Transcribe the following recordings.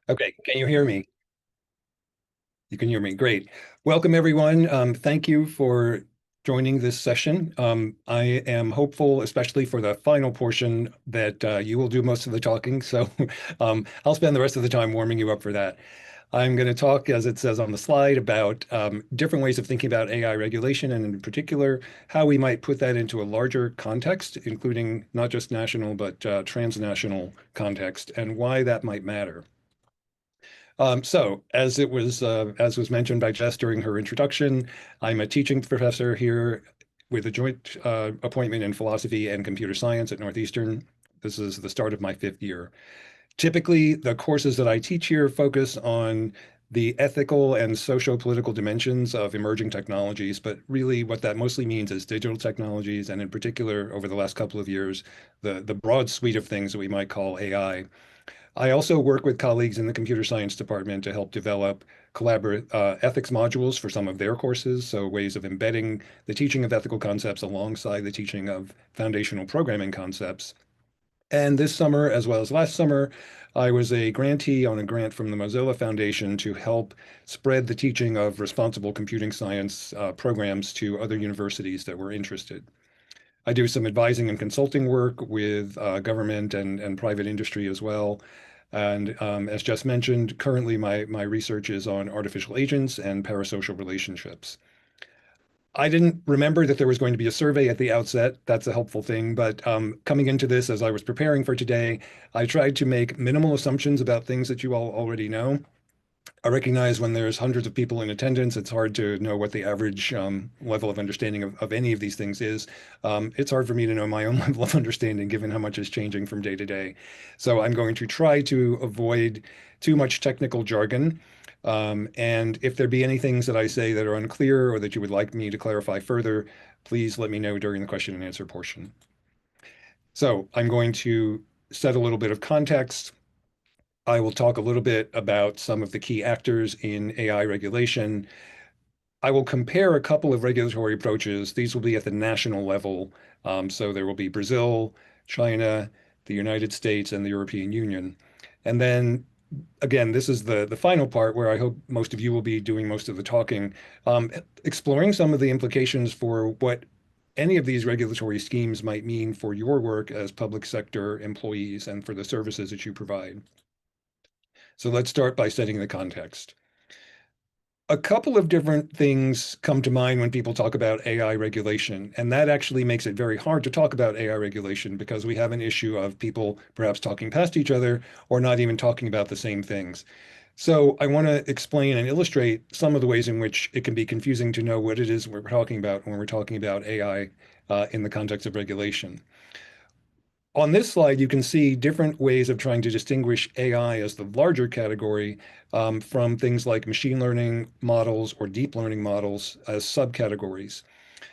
Okay, can you hear me? You can hear me. Great. Welcome, everyone. Thank you for joining this session. I am hopeful, especially for the final portion, that you will do most of the talking. So I'll spend the rest of the time warming you up for that. I'm going to talk, as it says on the slide, about different ways of thinking about AI regulation, and in particular, how we might put that into a larger context, including not just national, but transnational context, and why that might matter. So, as was mentioned by Jess during her introduction, I'm a teaching professor here with a joint appointment in philosophy and computer science at Northeastern. This is the start of my fifth year. Typically, the courses that I teach here focus on the ethical and socio-political dimensions of emerging technologies, but really what that mostly means is digital technologies, and in particular, over the last couple of years, the broad suite of things that we might call AI. I also work with colleagues in the computer science department to help develop collaborate ethics modules for some of their courses, so ways of embedding the teaching of ethical concepts alongside the teaching of foundational programming concepts. And this summer, as well as last summer, I was a grantee on a grant from the Mozilla Foundation to help spread the teaching of responsible computing science programs to other universities that were interested. I do some advising and consulting work with government and private industry as well. And as just mentioned, currently my research is on artificial agents and parasocial relationships. I didn't remember that there was going to be a survey at the outset. That's a helpful thing. But coming into this, as I was preparing for today, I tried to make minimal assumptions about things that you all already know. I recognize when there's hundreds of people in attendance, it's hard to know what the average level of understanding of any of these things is. It's hard for me to know my own level of understanding given how much is changing from day to day. So I'm going to try to avoid too much technical jargon. And if there be any things that I say that are unclear or that you would like me to clarify further, please let me know during the question and answer portion. So I'm going to set a little bit of context. I will talk a little bit about some of the key actors in AI regulation. I will compare a couple of regulatory approaches. These will be at the national level. So there will be Brazil, China, the United States, and the European Union. And then again, this is the final part where I hope most of you will be doing most of the talking, exploring some of the implications for what any of these regulatory schemes might mean for your work as public sector employees and for the services that you provide. So let's start by setting the context. A couple of different things come to mind when people talk about AI regulation, and that actually makes it very hard to talk about AI regulation because we have an issue of people perhaps talking past each other or not even talking about the same things. So I want to explain and illustrate some of the ways in which it can be confusing to know what it is we're talking about when we're talking about AI in the context of regulation. On this slide, you can see different ways of trying to distinguish AI as the larger category from things like machine learning models or deep learning models as subcategories.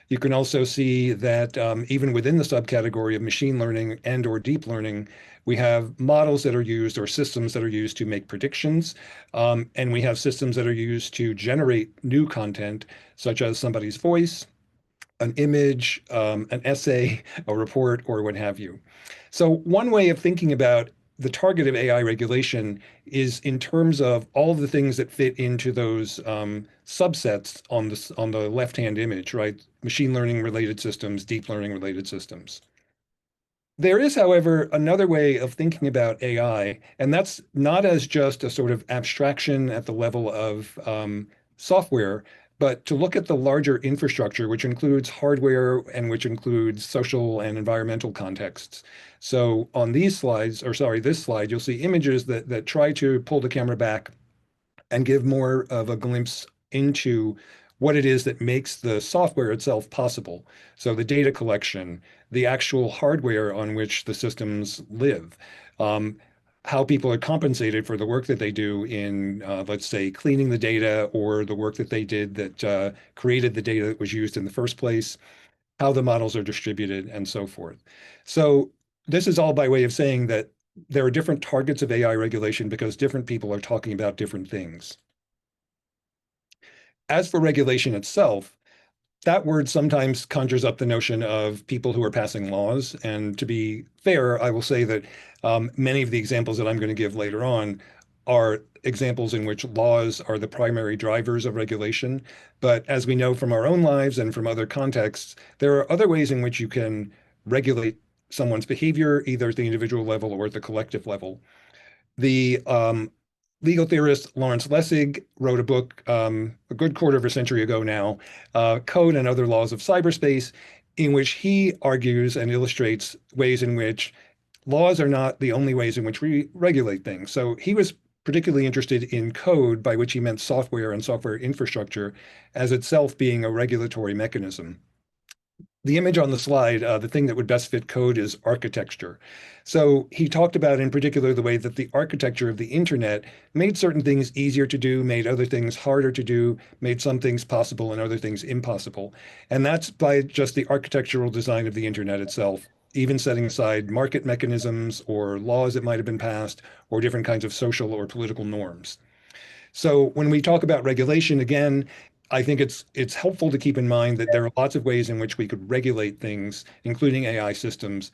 You can also see that even within the subcategory of machine learning and or deep learning, we have models that are used or systems that are used to make predictions, and we have systems that are used to generate new content, such as somebody's voice, an image, an essay, a report, or what have you. So one way of thinking about the target of AI regulation is in terms of all of the things that fit into those subsets on the left-hand image, right? Machine learning related systems, deep learning related systems. There is, however, another way of thinking about AI, and that's not as just a sort of abstraction at the level of software, but to look at the larger infrastructure, which includes hardware and which includes social and environmental contexts. So on these slides, or sorry, this slide, you'll see images that try to pull the camera back and give more of a glimpse into what it is that makes the software itself possible. So the data collection, the actual hardware on which the systems live, how people are compensated for the work that they do in, let's say, cleaning the data or the work that they did that created the data that was used in the first place, how the models are distributed, and so forth. So this is all by way of saying that there are different targets of AI regulation because different people are talking about different things. As for regulation itself, that word sometimes conjures up the notion of people who are passing laws. And to be fair, I will say that many of the examples that I'm going to give later on are examples in which laws are the primary drivers of regulation. But as we know from our own lives and from other contexts, there are other ways in which you can regulate someone's behavior, either at the individual level or at the collective level. The legal theorist Lawrence Lessig wrote a book a good quarter of a century ago now, Code and Other Laws of Cyberspace, in which he argues and illustrates ways in which laws are not the only ways in which we regulate things. So he was particularly interested in code, by which he meant software and software infrastructure, as itself being a regulatory mechanism. The image on the slide, the thing that would best fit code is architecture. So he talked about in particular the way that the architecture of the internet made certain things easier to do, made other things harder to do, made some things possible and other things impossible. And that's by just the architectural design of the internet itself, even setting aside market mechanisms or laws that might have been passed or different kinds of social or political norms. So when we talk about regulation, again, I think it's helpful to keep in mind that there are lots of ways in which we could regulate things, including AI systems.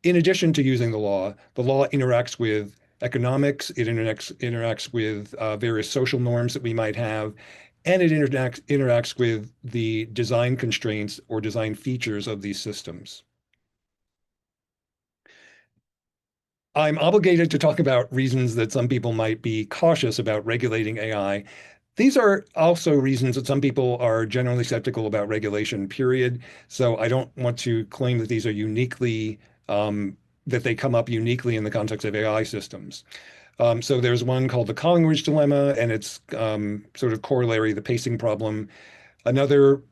In addition to using the law interacts with economics, it interacts with various social norms that we might have, and it interacts with the design constraints or design features of these systems. I'm obligated to talk about reasons that some people might be cautious about regulating AI. These are also reasons that some people are generally skeptical about regulation, period. So I don't want to claim that these are uniquely, that they come up uniquely in the context of AI systems. So there's one called the Collingwood dilemma, and its sort of corollary, the pacing problem. Another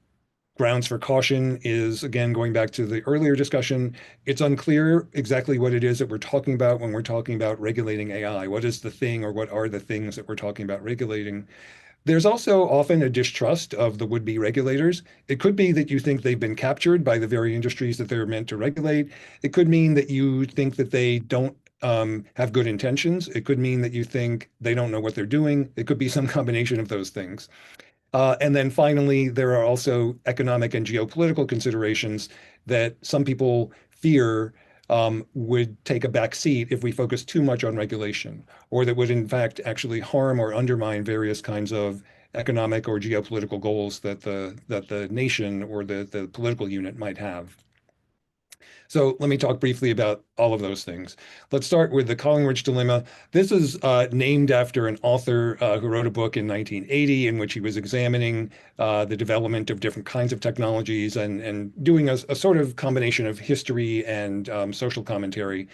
grounds for caution is, again, going back to the earlier discussion, it's unclear exactly what it is that we're talking about when we're talking about regulating AI. What is the thing, or what are the things that we're talking about regulating? There's also often a distrust of the would-be regulators. It could be that you think they've been captured by the very industries that they're meant to regulate. It could mean that you think that they don't have good intentions. It could mean that you think they don't know what they're doing. It could be some combination of those things. And then finally, there are also economic and geopolitical considerations that some people fear would take a back seat if we focus too much on regulation, or that would in fact actually harm or undermine various kinds of economic or geopolitical goals that the nation or the political unit might have. So let me talk briefly about all of those things. Let's start with the Collingwood dilemma. This is named after an author who wrote a book in 1980 in which he was examining the development of different kinds of technologies and doing a sort of combination of history and social commentary.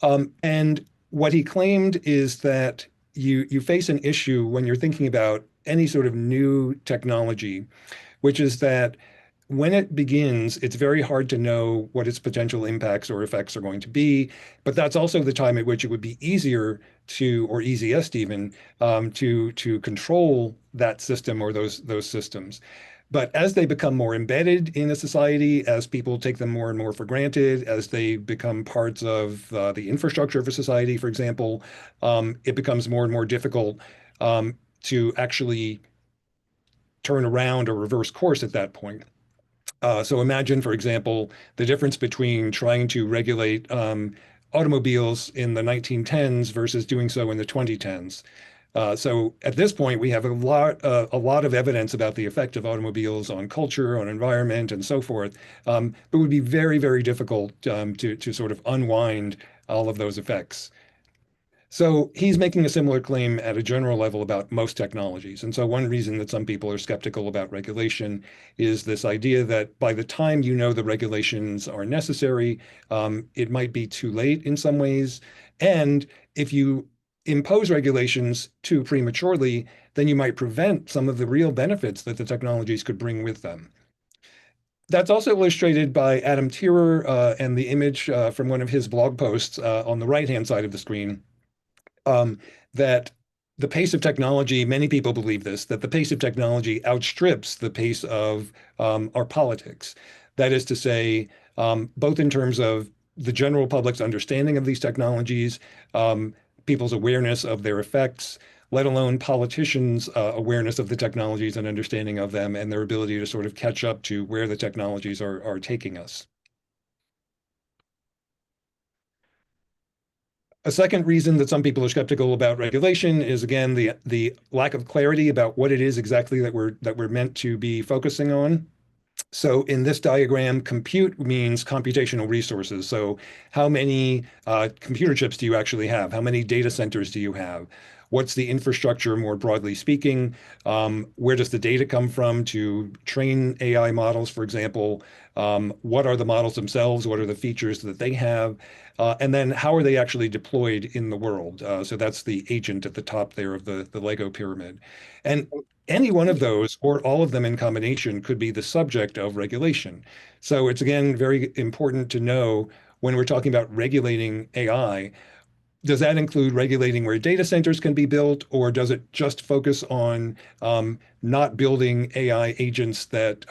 And what he claimed is that you face an issue when you're thinking about any sort of new technology, which is that when it begins, it's very hard to know what its potential impacts or effects are going to be. But that's also the time at which it would be easier to, or easiest even, to control that system or those systems. But as they become more embedded in a society, as people take them more and more for granted, as they become parts of the infrastructure of a society, for example, it becomes more and more difficult to actually turn around or reverse course at that point. So imagine, for example, the difference between trying to regulate automobiles in the 1910s versus doing so in the 2010s. So at this point, we have a lot of evidence about the effect of automobiles on culture, on environment, and so forth. But it would be very, very difficult to sort of unwind all of those effects. So he's making a similar claim at a general level about most technologies. And so one reason that some people are skeptical about regulation is this idea that by the time you know the regulations are necessary, it might be too late in some ways. And if you impose regulations too prematurely, then you might prevent some of the real benefits that the technologies could bring with them. That's also illustrated by Adam Tierer and the image from one of his blog posts on the right-hand side of the screen, that the pace of technology, many people believe this, that the pace of technology outstrips the pace of our politics. That is to say, both in terms of the general public's understanding of these technologies, people's awareness of their effects, let alone politicians' awareness of the technologies and understanding of them and their ability to sort of catch up to where the technologies are taking us. A second reason that some people are skeptical about regulation is again the lack of clarity about what it is exactly that we're meant to be focusing on. So in this diagram, compute means computational resources. So how many computer chips do you actually have? How many data centers do you have? What's the infrastructure more broadly speaking? Where does the data come from to train AI models, for example? What are the models themselves? What are the features that they have? And then how are they actually deployed in the world? So that's the agent at the top there of the Lego pyramid. And any one of those or all of them in combination could be the subject of regulation. So it's again very important to know when we're talking about regulating AI, does that include regulating where data centers can be built, or does it just focus on not building AI agents that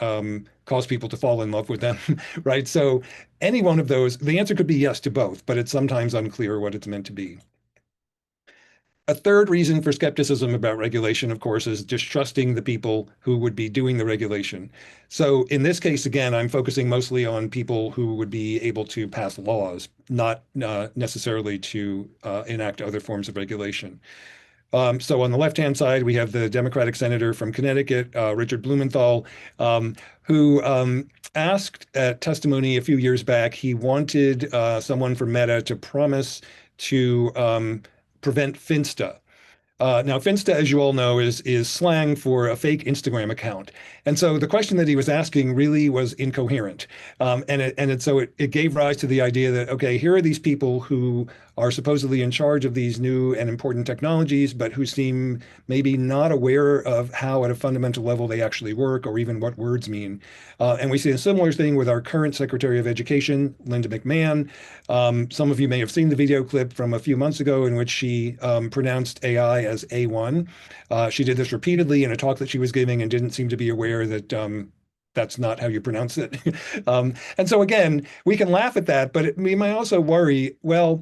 cause people to fall in love with them, right? So any one of those, the answer could be yes to both, but it's sometimes unclear what it's meant to be. A third reason for skepticism about regulation, of course, is distrusting the people who would be doing the regulation. So in this case, again, I'm focusing mostly on people who would be able to pass laws, not necessarily to enact other forms of regulation. So on the left-hand side, we have the Democratic senator from Connecticut, Richard Blumenthal, who asked at testimony a few years back, he wanted someone from Meta to promise to prevent Finsta. Now, Finsta, as you all know, is slang for a fake Instagram account. And so the question that he was asking really was incoherent. So it gave rise to the idea that, okay, here are these people who are supposedly in charge of these new and important technologies, but who seem maybe not aware of how at a fundamental level they actually work or even what words mean. And we see a similar thing with our current Secretary of Education, Linda McMahon. Some of you may have seen the video clip from a few months ago in which she pronounced AI as A1. She did this repeatedly in a talk that she was giving and didn't seem to be aware that that's not how you pronounce it. And so again, we can laugh at that, but we might also worry, well,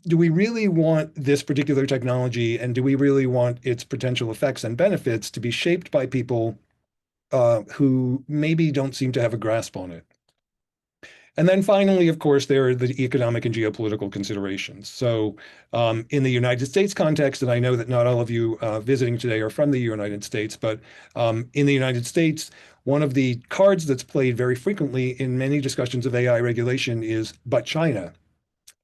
do we really want this particular technology and do we really want its potential effects and benefits to be shaped by people who maybe don't seem to have a grasp on it? And then finally, of course, there are the economic and geopolitical considerations. So in the United States context, and I know that not all of you visiting today are from the United States, but in the United States, one of the cards that's played very frequently in many discussions of AI regulation is "but China."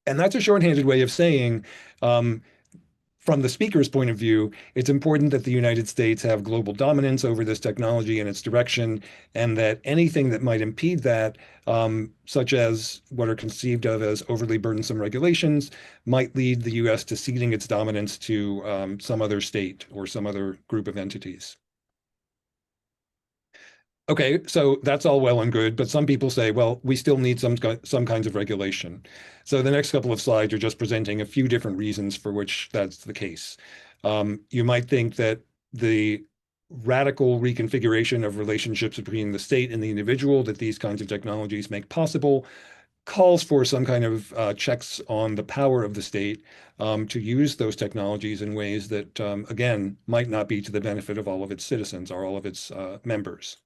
And that's a shorthanded way of saying um, from the speaker's point of view, it's important that the United States have global dominance over this technology and its direction, and that anything that might impede that, such as what are conceived of as overly burdensome regulations, might lead the US to ceding its dominance to some other state or some other group of entities. Okay, so that's all well and good, but some people say, well, we still need some kinds of regulation. So the next couple of slides are just presenting a few different reasons for which that's the case. You might think that the radical reconfiguration of relationships between the state and the individual that these kinds of technologies make possible calls for some kind of checks on the power of the state to use those technologies in ways that, again, might not be to the benefit of all of its citizens or all of its members.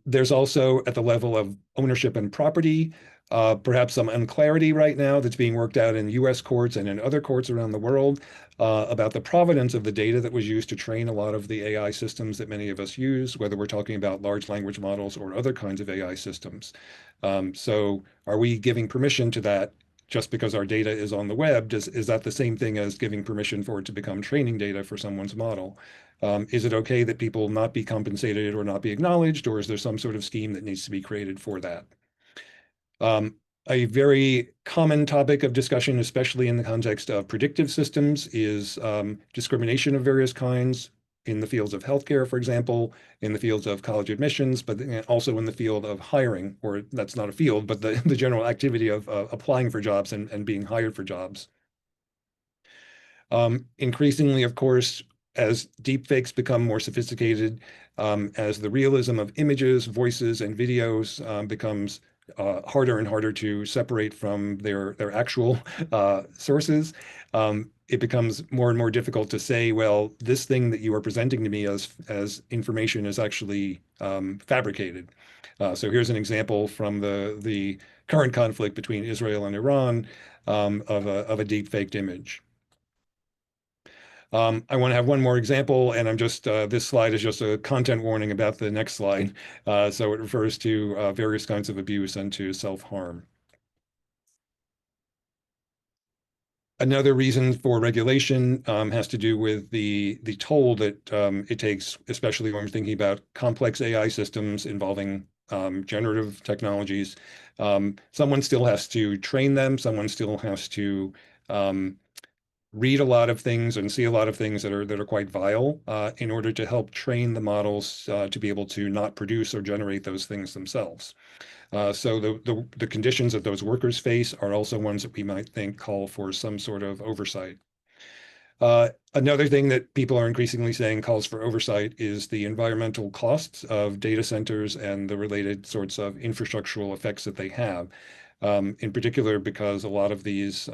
There's also at the level of ownership and property, perhaps some unclarity right now that's being worked out in US courts and in other courts around the world about the provenance of the data that was used to train a lot of the AI systems that many of us use, whether we're talking about large language models or other kinds of AI systems. So are we giving permission to that just because our data is on the web? Is that the same thing as giving permission for it to become training data for someone's model? Is it okay that people not be compensated or not be acknowledged, or is there some sort of scheme that needs to be created for that? A very common topic of discussion, especially in the context of predictive systems, is discrimination of various kinds in the fields of healthcare, for example, in the fields of college admissions, but also in the field of hiring, or that's not a field, but the general activity of applying for jobs and being hired for jobs. Increasingly, of course, as deepfakes become more sophisticated, as the realism of images, voices, and videos becomes harder and harder to separate from their actual sources, it becomes more and more difficult to say, well, this thing that you are presenting to me as information is actually fabricated. So here's an example from the current conflict between Israel and Iran of a deep faked image. I want to have one more example, and I'm just this slide is just a content warning about the next slide. So it refers to various kinds of abuse and to self-harm. Another reason for regulation has to do with the toll that it takes, especially when we're thinking about complex AI systems involving generative technologies. Someone still has to train them. Someone still has to read a lot of things and see a lot of things that are quite vile in order to help train the models to be able to not produce or generate those things themselves. So the conditions that those workers face are also ones that we might think call for some sort of oversight. Another thing that people are increasingly saying calls for oversight is the environmental costs of data centers and the related sorts of infrastructural effects that they have. In particular, because a lot of these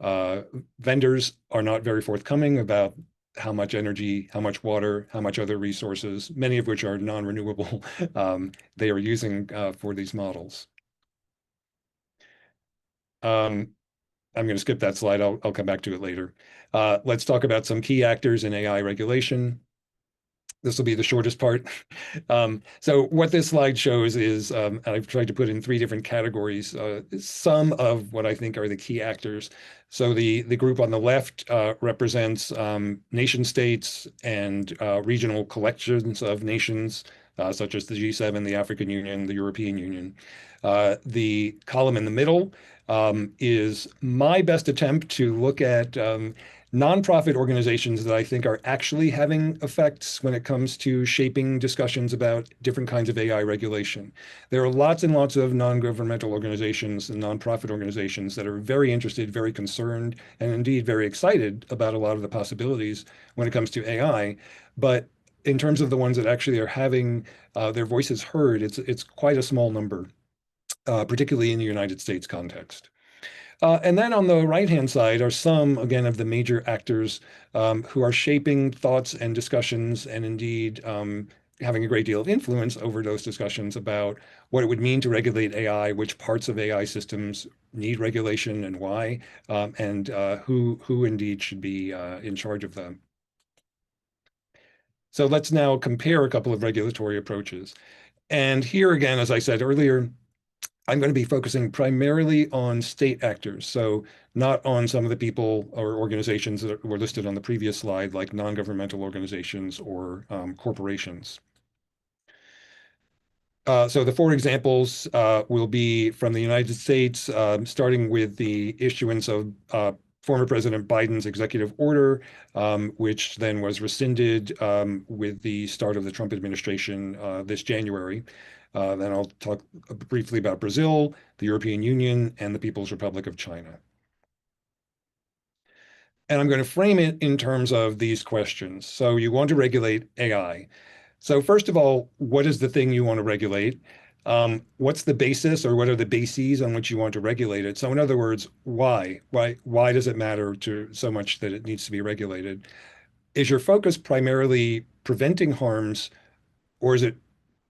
uh, vendors are not very forthcoming about how much energy, how much water, how much other resources, many of which are non-renewable, they are using for these models. Um, I'm going to skip that slide. I'll come back to it later. Let's talk about some key actors in AI regulation. This will be the shortest part. So what this slide shows is, I've tried to put in three different categories, some of what I think are the key actors. So the group on the left represents nation states and regional collections of nations, such as the G7, the African Union, the European Union. The column in the middle is my best attempt to look at nonprofit organizations that I think are actually having effects when it comes to shaping discussions about different kinds of AI regulation. There are lots and lots of non-governmental organizations and nonprofit organizations that are very interested, very concerned, and indeed very excited about a lot of the possibilities when it comes to AI. But in terms of the ones that actually are having their voices heard, it's quite a small number, particularly in the United States context. And then on the right-hand side are some, again, of the major actors who are shaping thoughts and discussions and indeed having a great deal of influence over those discussions about what it would mean to regulate AI, which parts of AI systems need regulation and why, and who indeed should be in charge of them. So let's now compare a couple of regulatory approaches. And here again, as I said earlier, I'm going to be focusing primarily on state actors, so not on some of the people or organizations that were listed on the previous slide, like non-governmental organizations or corporations. So the four examples will be from the United States, starting with the issuance of former President Biden's executive order, which then was rescinded with the start of the Trump administration this January. Then I'll talk briefly about Brazil, the European Union, and the People's Republic of China. And I'm going to frame it in terms of these questions. So you want to regulate AI. So first of all, what is the thing you want to regulate? What's the basis or what are the bases on which you want to regulate it? So in other words, why? Why does it matter to so much that it needs to be regulated? Is your focus primarily preventing harms, or is it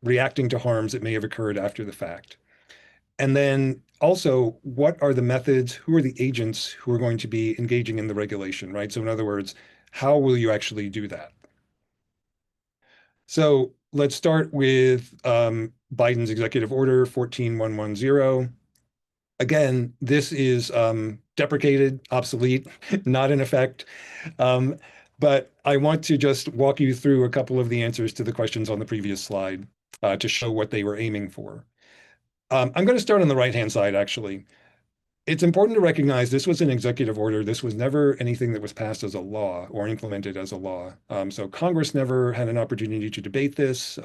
reacting to harms that may have occurred after the fact? And then also, what are the methods? Who are the agents who are going to be engaging in the regulation, right? So in other words, how will you actually do that? So let's start with Biden's executive order 14110. Again, this is deprecated, obsolete, not in effect. Um, but I want to just walk you through a couple of the answers to the questions on the previous slide to show what they were aiming for. I'm going to start on the right-hand side, actually. It's important to recognize this was an executive order. This was never anything that was passed as a law or implemented as a law. So Congress never had an opportunity to debate this.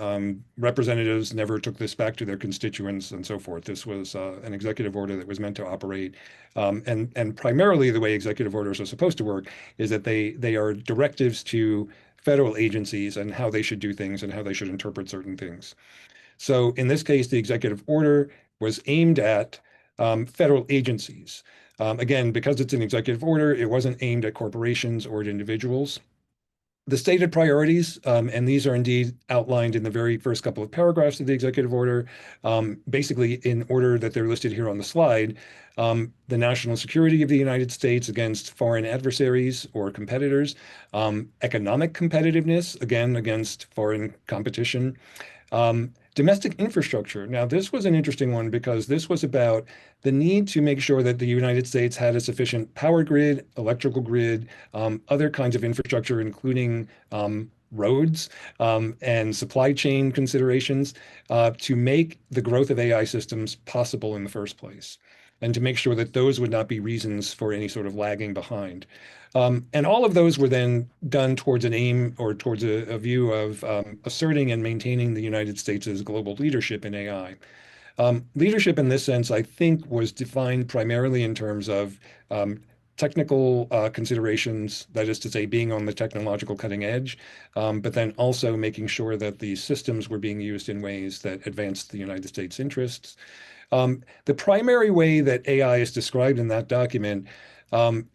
Representatives never took this back to their constituents and so forth. This was an executive order that was meant to operate. And primarily the way executive orders are supposed to work is that they are directives to federal agencies and how they should do things and how they should interpret certain things. So in this case, the executive order was aimed at federal agencies. Again, because it's an executive order, it wasn't aimed at corporations or at individuals. The stated priorities, and these are indeed outlined in the very first couple of paragraphs of the executive order, basically in order that they're listed here on the slide. The national security of the United States against foreign adversaries or competitors, economic competitiveness, again, against foreign competition, domestic infrastructure. Now, this was an interesting one because this was about the need to make sure that the United States had a sufficient power grid, electrical grid, other kinds of infrastructure, including roads and supply chain considerations, to make the growth of AI systems possible in the first place, and to make sure that those would not be reasons for any sort of lagging behind. And all of those were then done towards an aim or towards a view of asserting and maintaining the United States' global leadership in AI. Leadership in this sense, I think, was defined primarily in terms of technical considerations, that is to say, being on the technological cutting edge, but then also making sure that these systems were being used in ways that advanced the United States' interests. The primary way that AI is described in that document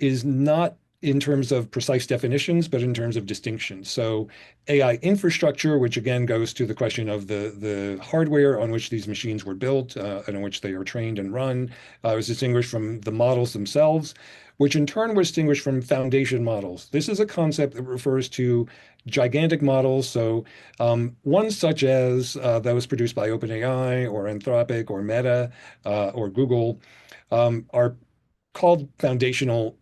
is not in terms of precise definitions, but in terms of distinctions. So AI infrastructure, which again goes to the question of the hardware on which these machines were built and on which they are trained and run, is distinguished from the models themselves, which in turn were distinguished from foundation models. This is a concept that refers to gigantic models. So ones such as those produced by OpenAI or Anthropic or Meta or Google are called foundational.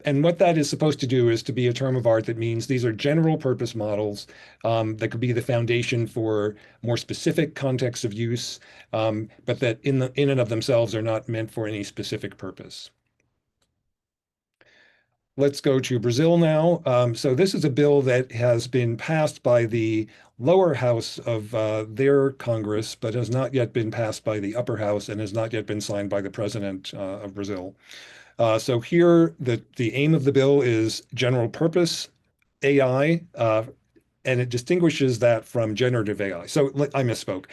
And what that is supposed to do is to be a term of art that means these are general purpose models that could be the foundation for more specific contexts of use, but that in and of themselves are not meant for any specific purpose. Let's go to Brazil now. So this is a bill that has been passed by the lower house of their Congress, but has not yet been passed by the upper house and has not yet been signed by the president of Brazil. So here, the aim of the bill is general purpose AI, and it distinguishes that from generative AI. So I misspoke.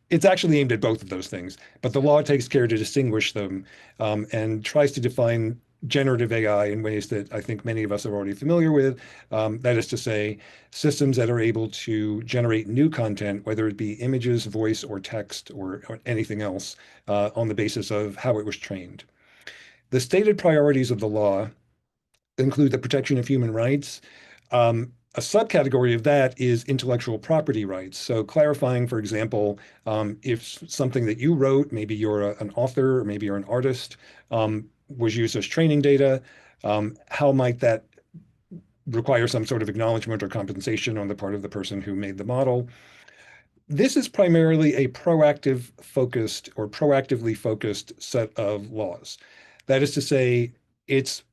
It's actually aimed at both of those things, but the law takes care to distinguish them and tries to define generative AI in ways that I think many of us are already familiar with. That is to say, systems that are able to generate new content, whether it be images, voice, or text, or anything else, on the basis of how it was trained. The stated priorities of the law include the protection of human rights. A subcategory of that is intellectual property rights. So clarifying, for example, if something that you wrote, maybe you're an author, or maybe you're an artist, was used as training data, how might that require some sort of acknowledgement or compensation on the part of the person who made the model? This is primarily a proactive focused or proactively focused set of laws. That is to say, it's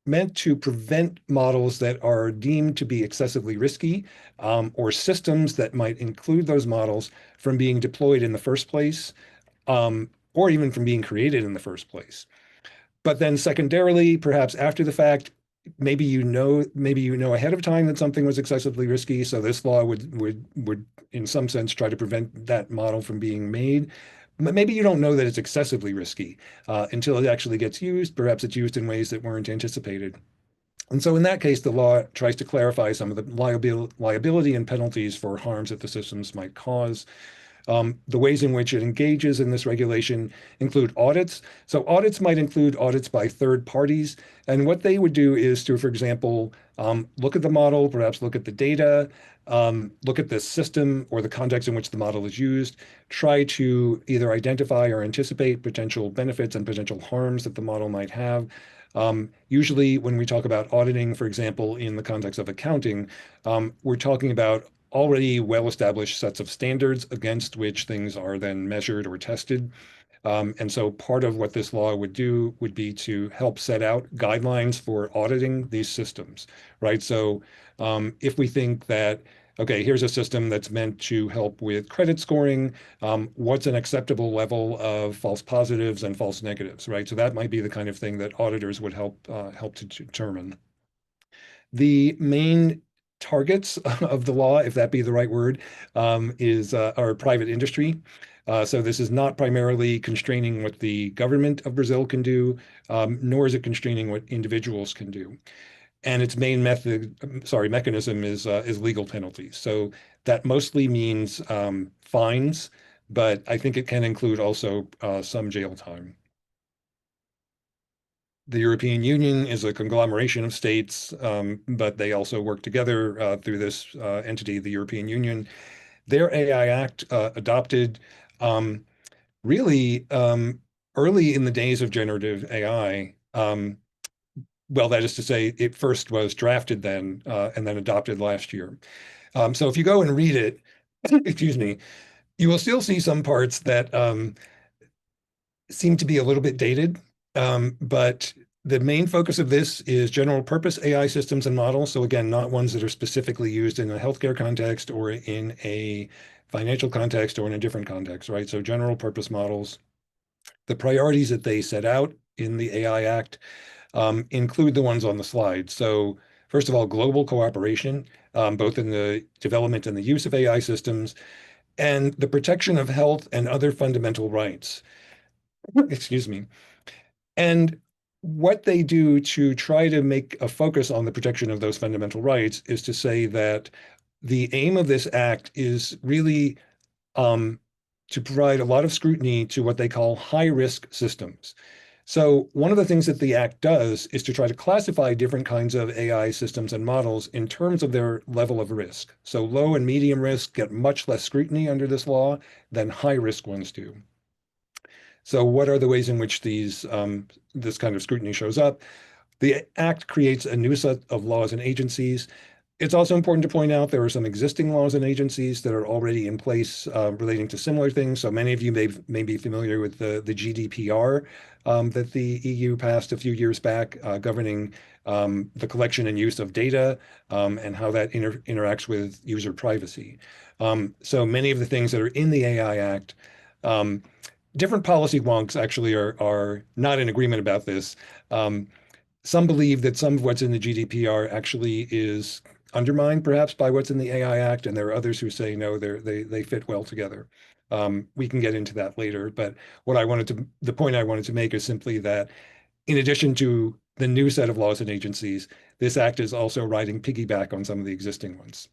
meant to prevent models that are deemed to be excessively risky or systems that might include those models from being deployed in the first place or even from being created in the first place. But then secondarily, perhaps after the fact, maybe you know ahead of time that something was excessively risky. So this law would in some sense try to prevent that model from being made. But maybe you don't know that it's excessively risky until it actually gets used. Perhaps it's used in ways that weren't anticipated. And so in that case, the law tries to clarify some of the liability and penalties for harms that the systems might cause. The ways in which it engages in this regulation include audits. So audits might include audits by third parties. And what they would do is to, for example, look at the model, perhaps look at the data, look at the system or the context in which the model is used, try to either identify or anticipate potential benefits and potential harms that the model might have. Usually when we talk about auditing, for example, in the context of accounting, we're talking about already well-established sets of standards against which things are then measured or tested. And so part of what this law would do would be to help set out guidelines for auditing these systems, right? So if we think that, okay, here's a system that's meant to help with credit scoring, what's an acceptable level of false positives and false negatives, right? So that might be the kind of thing that auditors would help to determine. The main targets of the law, if that be the right word, is our private industry. So this is not primarily constraining what the government of Brazil can do, nor is it constraining what individuals can do. And its main mechanism is legal penalties. So that mostly means fines, but I think it can include also some jail time. The European Union is a conglomeration of states, but they also work together through this entity, the European Union. Their AI Act adopted um, really early in the days of generative AI. Well, that is to say, it first was drafted then and then adopted last year. So if you go and read it, excuse me, you will still see some parts that seem to be a little bit dated, but the main focus of this is general purpose AI systems and models. So again, not ones that are specifically used in a healthcare context or in a financial context or in a different context, right? So general purpose models. The priorities that they set out in the AI Act include the ones on the slide. So first of all, global cooperation, both in the development and the use of AI systems, and the protection of health and other fundamental rights. Excuse me. And what they do to try to make a focus on the protection of those fundamental rights is to say that the aim of this act is really to provide a lot of scrutiny to what they call high-risk systems. So one of the things that the act does is to try to classify different kinds of AI systems and models in terms of their level of risk. So low and medium risk get much less scrutiny under this law than high-risk ones do. So what are the ways in which this kind of scrutiny shows up? The Act creates a new set of laws and agencies. It's also important to point out there are some existing laws and agencies that are already in place relating to similar things. So many of you may be familiar with the GDPR that the EU passed a few years back, governing the collection and use of data and how that interacts with user privacy. So many of the things that are in the AI Act, different policy wonks actually are not in agreement about this. Some believe that some of what's in the GDPR actually is undermined perhaps by what's in the AI Act, and there are others who say no, they fit well together. We can get into that later, but the point I wanted to make is simply that in addition to the new set of laws and agencies, this act is also riding piggyback on some of the existing ones.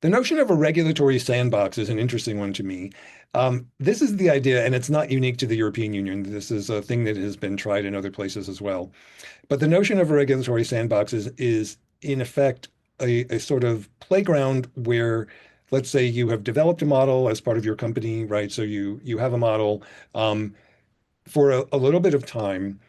The notion of a regulatory sandbox is an interesting one to me. This is the idea, and it's not unique to the European Union. This is a thing that has been tried in other places as well. But the notion of a regulatory sandbox is in effect, a sort of playground where, let's say you have developed a model as part of your company, right? So you have a model. For a little bit of time,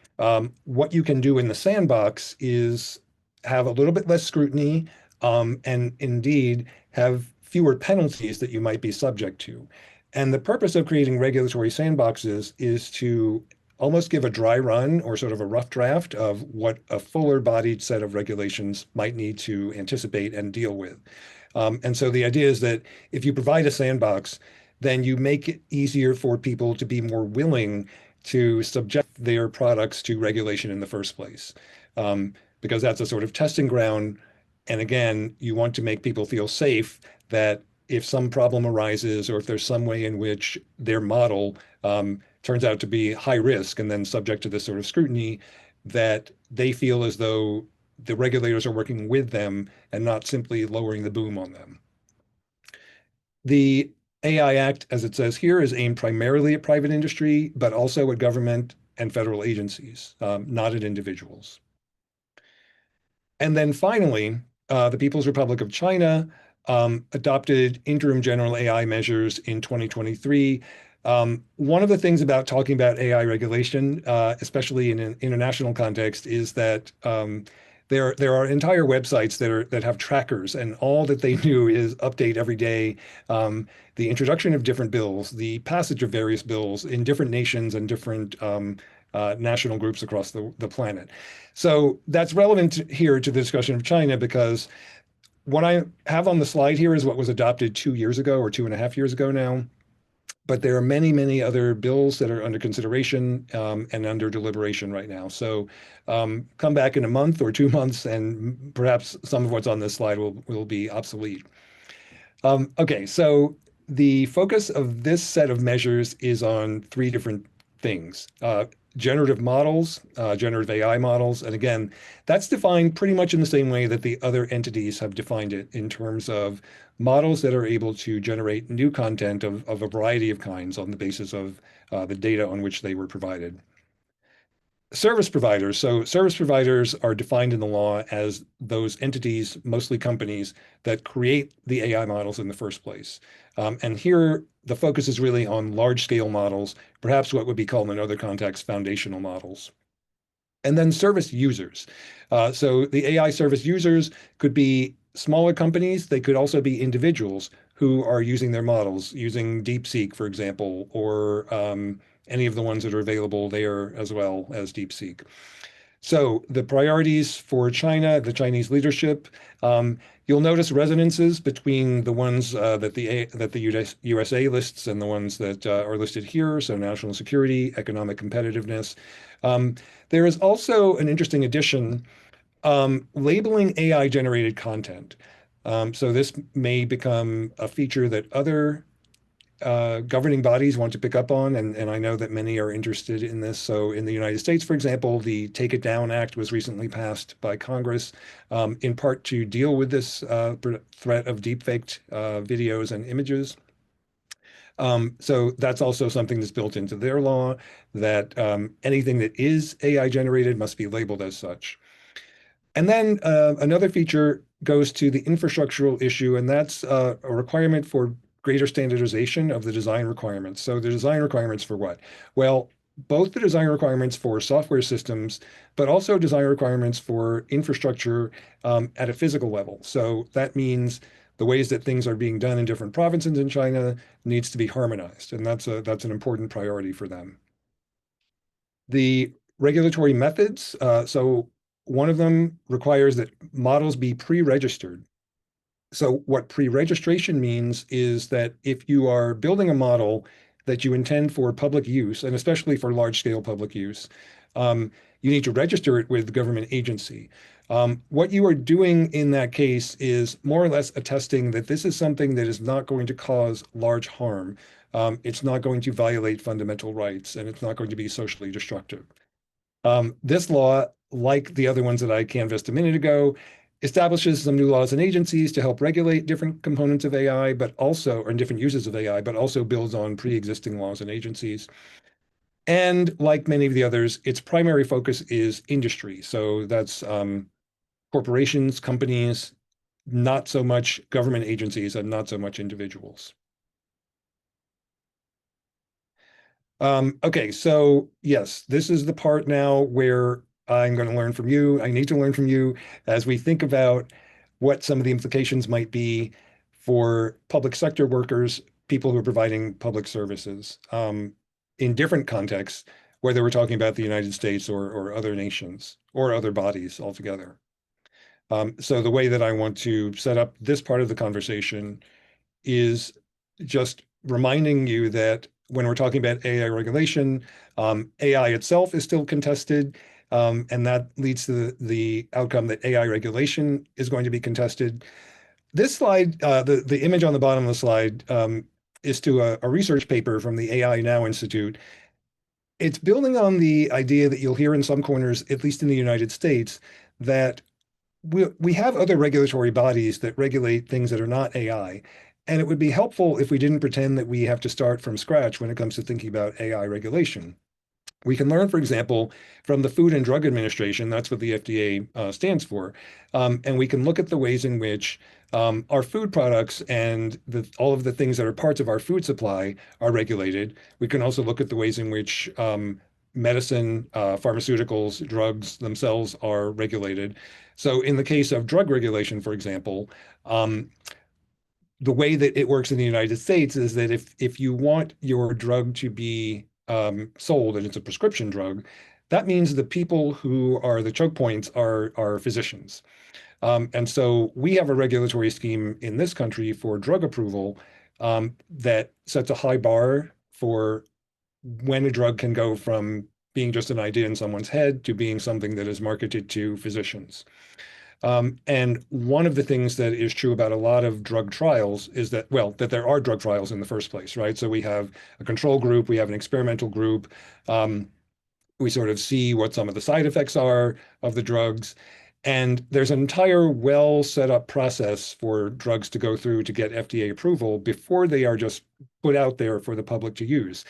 what you can do in the sandbox is have a little bit less scrutiny, and indeed have fewer penalties that you might be subject to. And the purpose of creating regulatory sandboxes is to almost give a dry run or sort of a rough draft of what a fuller bodied set of regulations might need to anticipate and deal with. And so the idea is that if you provide a sandbox, then you make it easier for people to be more willing to subject their products to regulation in the first place, because that's a sort of testing ground. And again, you want to make people feel safe that if some problem arises or if there's some way in which their model turns out to be high risk and then subject to this sort of scrutiny, that they feel as though the regulators are working with them and not simply lowering the boom on them. The AI Act, as it says here, is aimed primarily at private industry, but also at government and federal agencies, not at individuals. And then finally, the People's Republic of China adopted interim general AI measures in 2023. One of the things about talking about AI regulation, especially in an international context, is that there are entire websites that have trackers, and all that they do is update every day the introduction of different bills, the passage of various bills in different nations and different national groups across the planet. So that's relevant here to the discussion of China because what I have on the slide here is what was adopted 2 years ago or 2.5 years ago now. but there are many, many other bills that are under consideration and under deliberation right now. So come back in a month or 2 months, and perhaps some of what's on this slide will be obsolete. Okay, so the focus of this set of measures is on three different things. Generative models, generative AI models, and again, that's defined pretty much in the same way that the other entities have defined it in terms of models that are able to generate new content of a variety of kinds on the basis of the data on which they were provided. Service providers. So service providers are defined in the law as those entities, mostly companies, that create the AI models in the first place. And here, the focus is really on large-scale models, perhaps what would be called in other contexts, foundational models. And then service users. So the AI service users could be smaller companies. They could also be individuals who are using their models, using DeepSeek, for example, or any of the ones that are available there as well as DeepSeek. So the priorities for China, the Chinese leadership, you'll notice resonances between the ones that the USA lists and the ones that are listed here. So national security, economic competitiveness. Um, there is also an interesting addition, labeling AI generated content. So this may become a feature that other governing bodies want to pick up on, and I know that many are interested in this. So in the United States, for example, the Take It Down Act was recently passed by Congress, in part to deal with this threat of deepfaked videos and images. So that's also something that's built into their law, that anything that is AI generated must be labeled as such. And then another feature goes to the infrastructural issue, and that's a requirement for greater standardization of the design requirements. So the design requirements for what? Well, both the design requirements for software systems, but also design requirements for infrastructure at a physical level. So that means the ways that things are being done in different provinces in China needs to be harmonized, and that's an important priority for them. The regulatory methods, so one of them requires that models be pre-registered. So what pre-registration means is that if you are building a model that you intend for public use, and especially for large-scale public use, you need to register it with the government agency. What you are doing in that case is more or less attesting that this is something that is not going to cause large harm. It's not going to violate fundamental rights, and it's not going to be socially destructive. This law, like the other ones that I canvassed a minute ago, establishes some new laws and agencies to help regulate different components of AI, but also, or different uses of AI, but also builds on pre-existing laws and agencies. And like many of the others, its primary focus is industry. So that's corporations, companies, not so much government agencies, and not so much individuals. Okay, so yes, this is the part now where I'm going to learn from you. I need to learn from you as we think about what some of the implications might be for public sector workers, people who are providing public services, in different contexts, whether we're talking about the United States or other nations or other bodies altogether. So the way that I want to set up this part of the conversation is just reminding you that when we're talking about AI regulation, AI itself is still contested, and that leads to the outcome that AI regulation is going to be contested. This slide, the image on the bottom of the slide, is to a research paper from the AI Now Institute. It's building on the idea that you'll hear in some corners, at least in the United States, that we have other regulatory bodies that regulate things that are not AI. And it would be helpful if we didn't pretend that we have to start from scratch when it comes to thinking about AI regulation. We can learn, for example, from the Food and Drug Administration, that's what the FDA stands for, and we can look at the ways in which our food products and all of the things that are parts of our food supply are regulated. We can also look at the ways in which medicine, pharmaceuticals, drugs themselves are regulated. So in the case of drug regulation, for example, the way that it works in the United States is that if you want your drug to be sold and it's a prescription drug, that means the people who are the choke points are physicians. And so we have a regulatory scheme in this country for drug approval that sets a high bar for when a drug can go from being just an idea in someone's head to being something that is marketed to physicians. And one of the things that is true about a lot of drug trials is that, well, that there are drug trials in the first place, right? So we have a control group, we have an experimental group. We sort of see what some of the side effects are of the drugs. And there's an entire well set up process for drugs to go through to get FDA approval before they are just put out there for the public to use.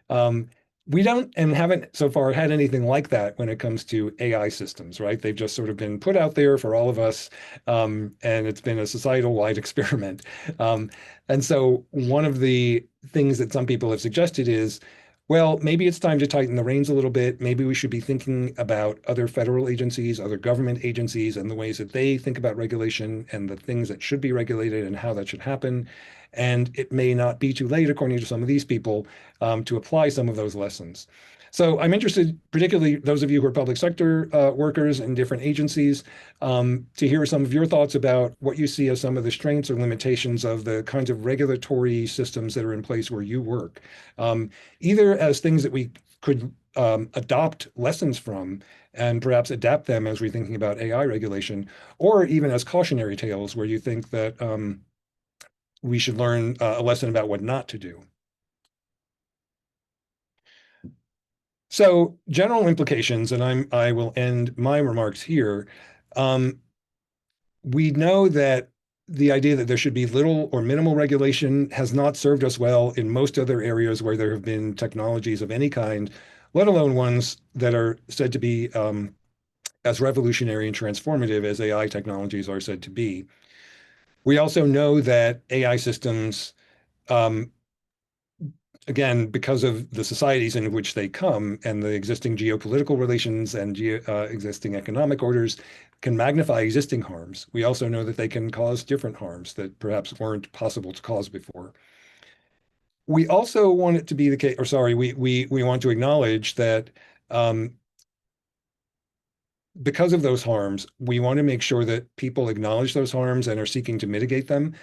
Um, we don't and haven't so far had anything like that when it comes to AI systems, right? They've just sort of been put out there for all of us, and it's been a societal-wide experiment. Um, and so one of the things that some people have suggested is, well, maybe it's time to tighten the reins a little bit. Maybe we should be thinking about other federal agencies, other government agencies, and the ways that they think about regulation and the things that should be regulated and how that should happen. And it may not be too late, according to some of these people, to apply some of those lessons. So I'm interested, particularly those of you who are public sector workers in different agencies, to hear some of your thoughts about what you see as some of the strengths or limitations of the kinds of regulatory systems that are in place where you work, either as things that we could adopt lessons from and perhaps adapt them as we're thinking about AI regulation, or even as cautionary tales where you think that we should learn a lesson about what not to do. So general implications, and I will end my remarks here. Um, we know that the idea that there should be little or minimal regulation has not served us well in most other areas where there have been technologies of any kind, let alone ones that are said to be as revolutionary and transformative as AI technologies are said to be. We also know that AI systems, um, again, because of the societies in which they come and the existing geopolitical relations and existing economic orders, can magnify existing harms. We also know that they can cause different harms that perhaps weren't possible to cause before. We also want it to be the case, or sorry, we want to acknowledge that because of those harms, we want to make sure that people acknowledge those harms and are seeking to mitigate them.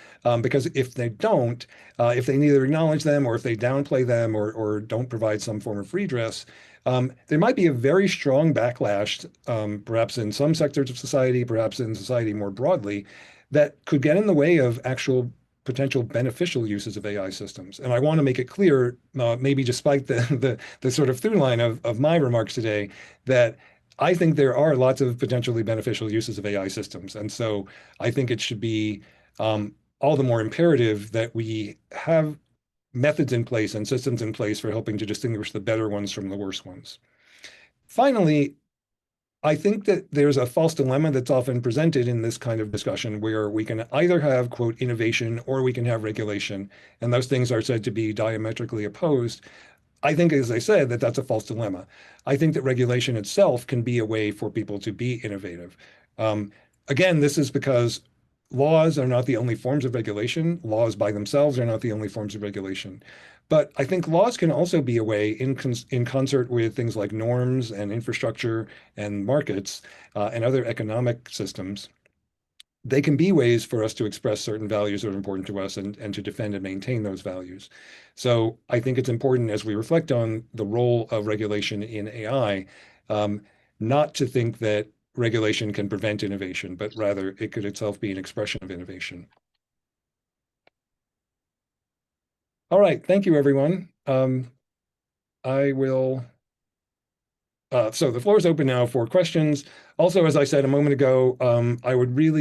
Because if they don't, if they neither acknowledge them or if they downplay them or don't provide some form of redress, there might be a very strong backlash, perhaps in some sectors of society, perhaps in society more broadly, that could get in the way of actual potential beneficial uses of AI systems. And I want to make it clear, maybe despite the sort of through line of my remarks today, that I think there are lots of potentially beneficial uses of AI systems. And so I think it should be all the more imperative that we have methods in place and systems in place for helping to distinguish the better ones from the worse ones. Finally, I think that there's a false dilemma that's often presented in this kind of discussion where we can either have, quote, innovation or we can have regulation. And those things are said to be diametrically opposed. I think, as I said, that that's a false dilemma. I think that regulation itself can be a way for people to be innovative. Um, Again, this is because laws are not the only forms of regulation. Laws by themselves are not the only forms of regulation. But I think laws can also be a way, in concert with things like norms and infrastructure and markets and other economic systems, they can be ways for us to express certain values that are important to us and to defend and maintain those values. So I think it's important as we reflect on the role of regulation in AI, um, not to think that regulation can prevent innovation, but rather it could itself be an expression of innovation. All right, thank you, everyone. I will. So the floor is open now for questions. Also, as I said a moment ago, I would really